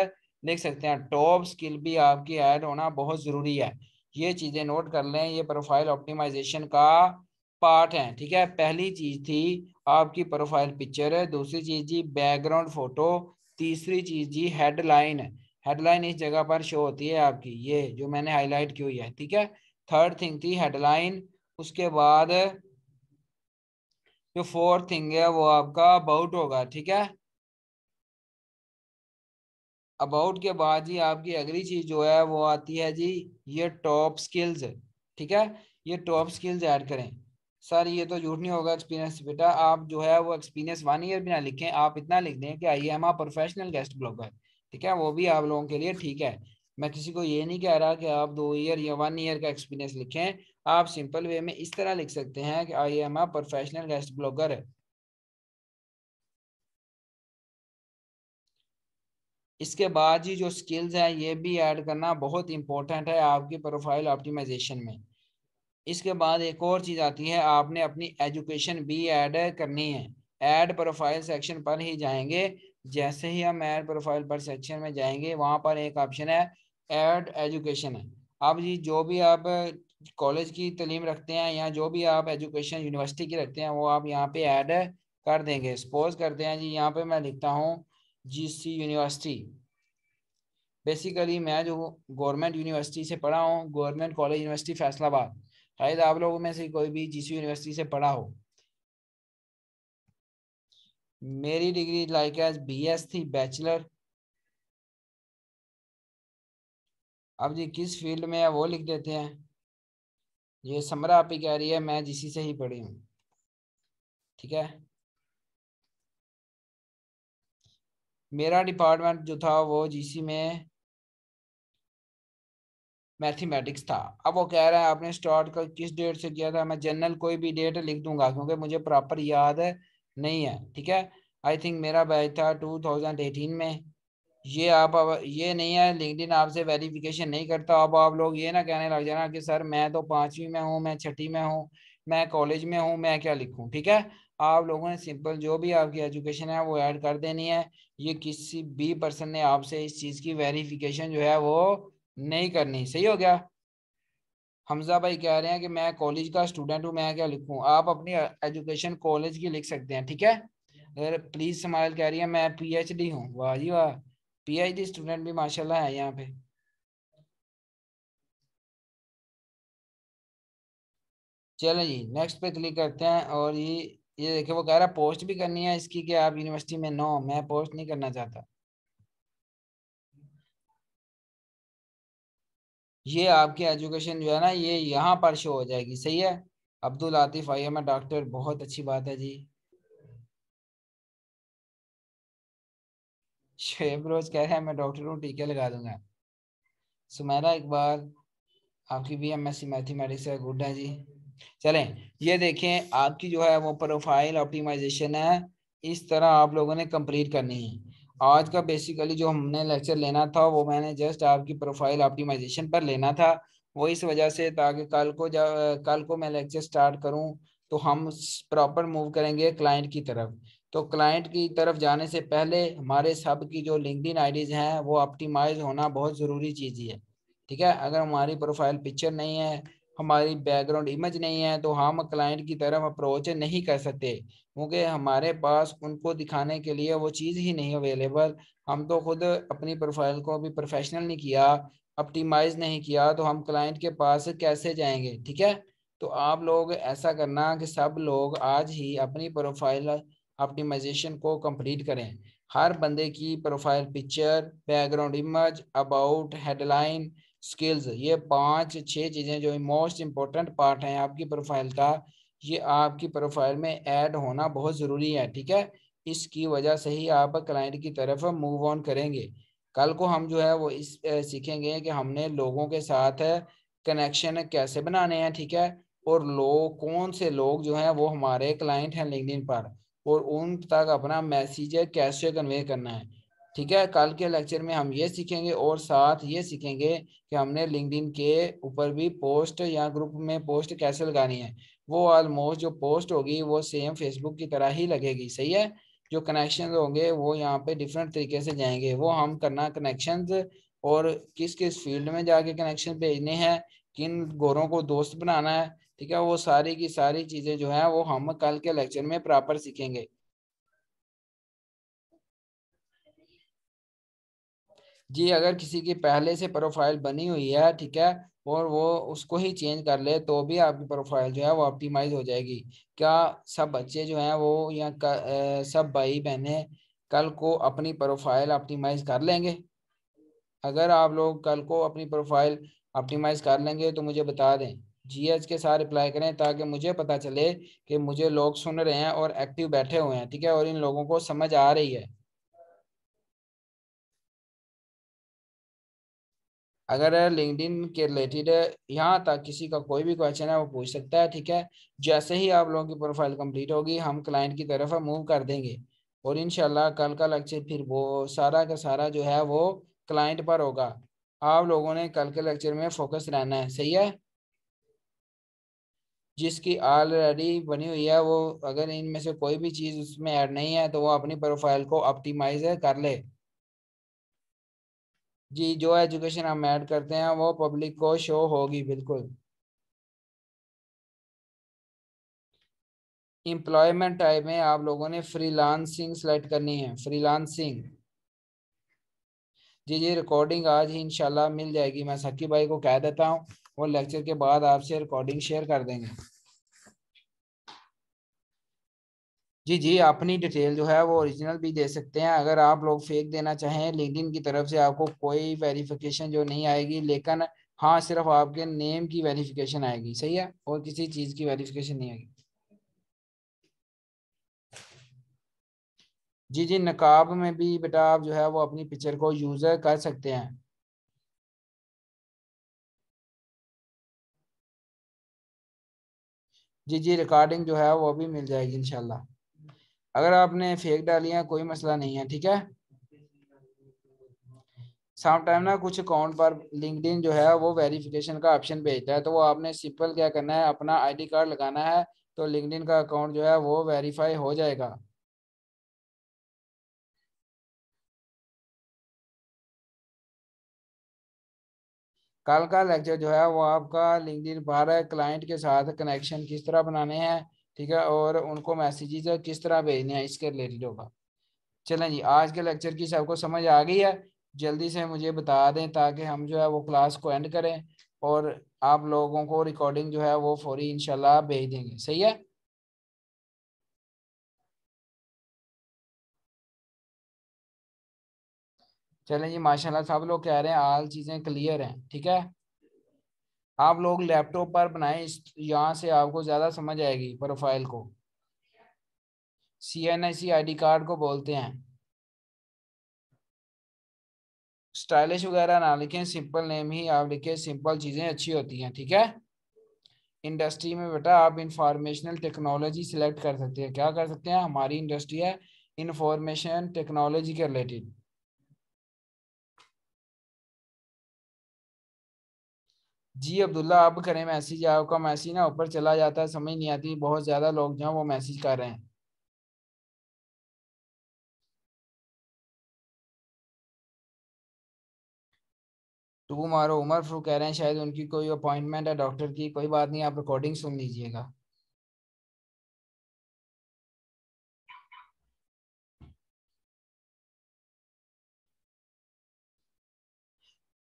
लिख सकते हैं। टॉप स्किल भी आपकी ऐड होना बहुत जरूरी है। ये चीजें नोट कर लें, ये प्रोफाइल ऑप्टिमाइजेशन का पार्ट है, ठीक है। पहली चीज थी आपकी प्रोफाइल पिक्चर है, दूसरी चीज जी बैकग्राउंड फोटो, तीसरी चीज जी हेडलाइन। हेडलाइन इस जगह पर शो होती है आपकी, ये जो मैंने हाईलाइट की हुई है, ठीक है। थर्ड थिंग थी हेडलाइन। उसके बाद जो फोर्थ थिंग है वो आपका अबाउट होगा, ठीक है। अबाउट के बाद जी आपकी अगली चीज जो है वो आती है जी ये टॉप स्किल्स, ठीक है। ये टॉप स्किल्स ऐड करें। सर ये तो झूठ नहीं होगा एक्सपीरियंस, बेटा आप जो है वो एक्सपीरियंस 1 ईयर भी ना लिखें, आप इतना लिख दें कि I am a professional guest blogger, ठीक है। वो भी आप लोगों के लिए ठीक है। मैं किसी को ये नहीं कह रहा कि आप 2 ईयर या 1 ईयर का एक्सपीरियंस लिखें। आप सिंपल वे में इस तरह लिख सकते हैं कि I am a professional guest blogger. इसके बाद ही जो स्किल्स हैं ये भी ऐड करना बहुत इंपॉर्टेंट है आपकी प्रोफाइल ऑप्टिमाइजेशन में। इसके बाद एक और चीज़ आती है, आपने अपनी एजुकेशन भी ऐड करनी है। ऐड प्रोफाइल सेक्शन पर ही जाएंगे। जैसे ही हम ऐड प्रोफाइल पर सेक्शन में जाएंगे, वहां पर एक ऑप्शन है ऐड एजुकेशन है। अब जी जो भी आप कॉलेज की तालीम रखते हैं या जो भी आप एजुकेशन यूनिवर्सिटी की रखते हैं वो आप यहाँ पे ऐड कर देंगे। सपोज करते हैं जी यहाँ पे मैं लिखता हूँ जीसी यूनिवर्सिटी। बेसिकली मैं जो गवर्नमेंट यूनिवर्सिटी से पढ़ा हूँ, गवर्नमेंट कॉलेज यूनिवर्सिटी फैसलाबाद। शायद आप लोगों में से कोई भी जीसी यूनिवर्सिटी से पढ़ा हो। मेरी डिग्री लाइक एज बीएस थी, बैचलर। अब जी किस फील्ड में है वो लिख देते हैं। ये समरा आप ही कह रही है मैं जीसी से ही पढ़ी हूँ, ठीक है। मेरा डिपार्टमेंट जो था वो जीसी में मैथमेटिक्स था। अब वो कह रहा है आपने स्टार्ट कर किस डेट से किया था, मैं जनरल कोई भी डेट लिख दूंगा क्योंकि मुझे प्रॉपर याद नहीं है, ठीक है। आई थिंक मेरा बैच था 2018 में। ये आप अब ये नहीं है लिंक्डइन आपसे वेरिफिकेशन नहीं करता। अब आप लोग ये ना कहने लग जाना कि सर मैं तो 5वीं में हूँ, मैं छठी में हूँ, मैं कॉलेज में हूँ, मैं क्या लिखूँ, ठीक है। आप लोगों ने सिंपल जो भी आपकी एजुकेशन है वो ऐड कर देनी है। ये किसी भी पर्सन ने आपसे इस चीज़ की वेरिफिकेशन जो है वो नहीं करनी। सही हो गया। हमजा भाई कह रहे हैं कि मैं कॉलेज का स्टूडेंट हूँ, मैं क्या लिखूँ? आप अपनी एजुकेशन कॉलेज की लिख सकते हैं, ठीक है। अगर प्लीज स्माइल कह रही है मैं पीएचडी हूँ, वाह जी वाह। पीएचडी स्टूडेंट भी माशाल्लाह है यहाँ पे। चलो जी नेक्स्ट पे क्लिक करते हैं। और ये देखिए वो कह रहा है पोस्ट भी करनी है इसकी कि आप यूनिवर्सिटी में। नो, मैं पोस्ट नहीं करना चाहता। ये आपकी एजुकेशन जो है ना ये यहाँ पर शो हो जाएगी, सही है। Abdul Atif I am doctor, बहुत अच्छी बात है जी। शेब रोज कह रहे हैं मैं डॉक्टर हूँ, टीके लगा दूंगा। सुमेरा इकबाल, आपकी भी एमएससी मैथमेटिक्स है, गुड है जी। चलें, ये देखें आपकी जो है वो प्रोफाइल ऑप्टिमाइजेशन है। इस तरह आप लोगों ने कंप्लीट करनी है। आज का बेसिकली जो हमने लेक्चर लेना था वो मैंने जस्ट आपकी प्रोफाइल ऑप्टिमाइजेशन पर लेना था। वो इस वजह से ताकि कल को मैं लेक्चर स्टार्ट करूं तो हम प्रॉपर मूव करेंगे क्लाइंट की तरफ। तो क्लाइंट की तरफ जाने से पहले हमारे सब की जो लिंक्डइन आईडीज हैं वो ऑप्टिमाइज होना बहुत ज़रूरी चीज़ ही है। ठीक है, अगर हमारी प्रोफाइल पिक्चर नहीं है, हमारी बैकग्राउंड इमेज नहीं है, तो हम क्लाइंट की तरफ अप्रोच नहीं कर सकते, क्योंकि हमारे पास उनको दिखाने के लिए वो चीज़ ही नहीं अवेलेबल। हम तो खुद अपनी प्रोफाइल को अभी प्रोफेशनल नहीं किया, ऑप्टिमाइज नहीं किया, तो हम क्लाइंट के पास कैसे जाएंगे। ठीक है, तो आप लोग ऐसा करना कि सब लोग आज ही अपनी प्रोफाइल ऑप्टिमाइजेशन को कंप्लीट करें। हर बंदे की profile picture, background image, about, headline, skills, ये पांच छह चीजें जो मोस्ट इम्पोर्टेंट पार्ट हैं आपकी प्रोफाइल का, ये आपकी प्रोफाइल में ऐड होना बहुत ज़रूरी है। ठीक है, इसकी वजह से ही आप क्लाइंट की तरफ मूव ऑन करेंगे। कल को हम जो है वो सीखेंगे कि हमने लोगों के साथ कनेक्शन कैसे बनाने हैं। ठीक है, और लोग कौन से लोग जो हैं वो हमारे क्लाइंट हैं लिंक्डइन पर, और उन तक अपना मैसेज कैसे कन्वे करना है। ठीक है, कल के लेक्चर में हम ये सीखेंगे और साथ ये सीखेंगे कि हमने लिंक्डइन के ऊपर भी पोस्ट या ग्रुप में पोस्ट कैसे लगानी है। वो ऑलमोस्ट जो पोस्ट होगी वो सेम फेसबुक की तरह ही लगेगी, सही है। जो कनेक्शन होंगे वो यहाँ पे डिफरेंट तरीके से जाएंगे, वो हम करना कनेक्शन, और किस किस फील्ड में जाके कनेक्शन भेजने हैं, किन गोरों को दोस्त बनाना है। ठीक है, वो सारी की सारी चीजें जो है वो हम कल के लेक्चर में प्रॉपर सीखेंगे। जी, अगर किसी की पहले से प्रोफाइल बनी हुई है, ठीक है, और वो उसको ही चेंज कर ले तो भी आपकी प्रोफाइल जो है वो ऑप्टिमाइज हो जाएगी। क्या सब बच्चे जो हैं वो या सब भाई बहनें कल को अपनी प्रोफाइल ऑप्टिमाइज कर लेंगे? अगर आप लोग कल को अपनी प्रोफाइल ऑप्टिमाइज कर लेंगे तो मुझे बता दें, जीएच के साथ रिप्लाई करें ताकि मुझे पता चले कि मुझे लोग सुन रहे हैं और एक्टिव बैठे हुए हैं। ठीक है, और इन लोगों को समझ आ रही है। अगर लिंक्डइन के रिलेटेड यहाँ तक किसी का कोई भी क्वेश्चन है वो पूछ सकता है। ठीक है, जैसे ही आप लोगों की प्रोफाइल कंप्लीट होगी हम क्लाइंट की तरफ मूव कर देंगे, और इंशाल्लाह कल का लेक्चर फिर वो सारा का सारा जो है वो क्लाइंट पर होगा। आप लोगों ने कल के लेक्चर में फोकस रहना है, सही है। जिसकी ऑलरेडी बनी हुई है वो, अगर इनमें से कोई भी चीज़ उसमें ऐड नहीं है तो वो अपनी प्रोफाइल को ऑप्टिमाइज कर ले। जी, जो एजुकेशन हम ऐड करते हैं वो पब्लिक को शो होगी, बिल्कुल। एम्प्लॉयमेंट टाइप में आप लोगों ने फ्रीलांसिंग सेलेक्ट करनी है, फ्रीलांसिंग। जी जी, रिकॉर्डिंग आज ही इंशाल्लाह मिल जाएगी, मैं सकी भाई को कह देता हूँ, वो लेक्चर के बाद आपसे रिकॉर्डिंग शेयर कर देंगे। जी जी, अपनी डिटेल जो है वो ओरिजिनल भी दे सकते हैं, अगर आप लोग फेक देना चाहें लिंक्डइन की तरफ से आपको कोई वेरिफिकेशन जो नहीं आएगी, लेकिन हाँ सिर्फ आपके नेम की वेरिफिकेशन आएगी, सही है, और किसी चीज़ की वेरिफिकेशन नहीं आएगी। जी जी, नकाब में भी बेटा आप जो है वो अपनी पिक्चर को यूज़र कर सकते हैं। जी जी, रिकॉर्डिंग जो है वो भी मिल जाएगी इंशाल्लाह। अगर आपने फेक डाली है कोई मसला नहीं है, ठीक है। सम टाइम ना कुछ अकाउंट पर लिंक्डइन जो है वो वेरिफिकेशन का ऑप्शन भेजता है, तो वो आपने सिंपल क्या करना है, अपना आईडी कार्ड लगाना है, तो लिंक्डइन का अकाउंट जो है वो वेरीफाई हो जाएगा। कल का लेक्चर जो है वो आपका लिंक्डइन पर क्लाइंट के साथ कनेक्शन किस तरह बनाने हैं, ठीक है, और उनको मैसेजेस किस तरह भेजने हैं, इसके रिलेटेड होगा। चलें जी, आज के लेक्चर की सबको समझ आ गई है? जल्दी से मुझे बता दें ताकि हम जो है वो क्लास को एंड करें। और आप लोगों को रिकॉर्डिंग जो है वो फौरी इंशाल्लाह भेज देंगे। सही है। चलें जी, माशाल्लाह सब लोग कह रहे हैं आल चीजें क्लियर हैं। ठीक है, आप लोग लैपटॉप पर बनाएं, इस यहाँ से आपको ज्यादा समझ आएगी प्रोफाइल को। CNIC ID कार्ड को बोलते हैं। स्टाइलिश वगैरह ना लिखें, सिंपल नेम ही आप लिखें, सिंपल चीजें अच्छी होती हैं। ठीक है। इंडस्ट्री में बेटा आप इंफॉर्मेशनल टेक्नोलॉजी सिलेक्ट कर सकते हैं। क्या कर सकते हैं, हमारी इंडस्ट्री है इंफॉर्मेशन टेक्नोलॉजी के रिलेटेड। जी अब्दुल्ला, अब करें मैसेज, आपका मैसेज ना ऊपर चला जाता है, समझ नहीं आती, बहुत ज्यादा लोग जो हैं वो मैसेज कर रहे हैं। टू मारो, उमर फ्रू कह रहे हैं शायद उनकी कोई अपॉइंटमेंट है डॉक्टर की। कोई बात नहीं, आप रिकॉर्डिंग सुन लीजिएगा।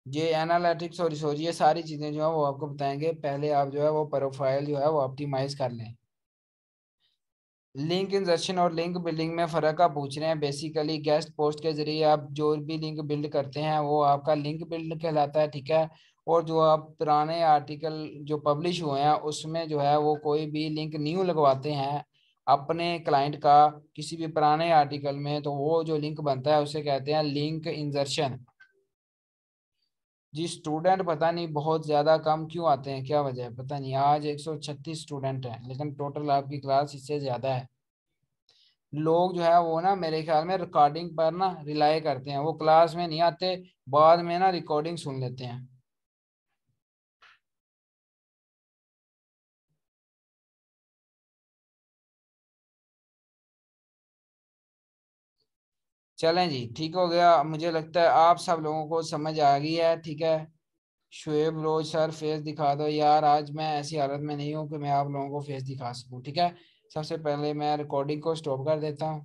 ये एनालिटिक्स और रिसोर्स, ये सारी चीजें जो है वो आपको बताएंगे। पहले आप जो है वो प्रोफाइल जो है वो ऑप्टिमाइज कर लें। लिंक इंजर्शन और लिंक बिल्डिंग में फ़र्क आप पूछ रहे हैं। बेसिकली गेस्ट पोस्ट के जरिए आप जो भी लिंक बिल्ड करते हैं वो आपका लिंक बिल्ड कहलाता है। ठीक है। और जो आप पुराने आर्टिकल जो पब्लिश हुए हैं उसमें जो है वो कोई भी लिंक न्यू लगवाते हैं अपने क्लाइंट का किसी भी पुराने आर्टिकल में, तो वो जो लिंक बनता है उसे कहते हैं लिंक इंजर्शन। जी स्टूडेंट पता नहीं बहुत ज़्यादा कम क्यों आते हैं, क्या वजह है पता नहीं। आज 136 स्टूडेंट हैं लेकिन टोटल आपकी क्लास इससे ज़्यादा है। लोग जो है वो ना मेरे ख्याल में रिकॉर्डिंग पर ना रिलाई करते हैं, वो क्लास में नहीं आते, बाद में ना रिकॉर्डिंग सुन लेते हैं। चलें जी, ठीक हो गया, मुझे लगता है आप सब लोगों को समझ आ गई है। ठीक है। शुएब रोज सर फेस दिखा दो यार, आज मैं ऐसी हालत में नहीं हूँ कि मैं आप लोगों को फेस दिखा सकूँ। ठीक है। सबसे पहले मैं रिकॉर्डिंग को स्टॉप कर देता हूँ।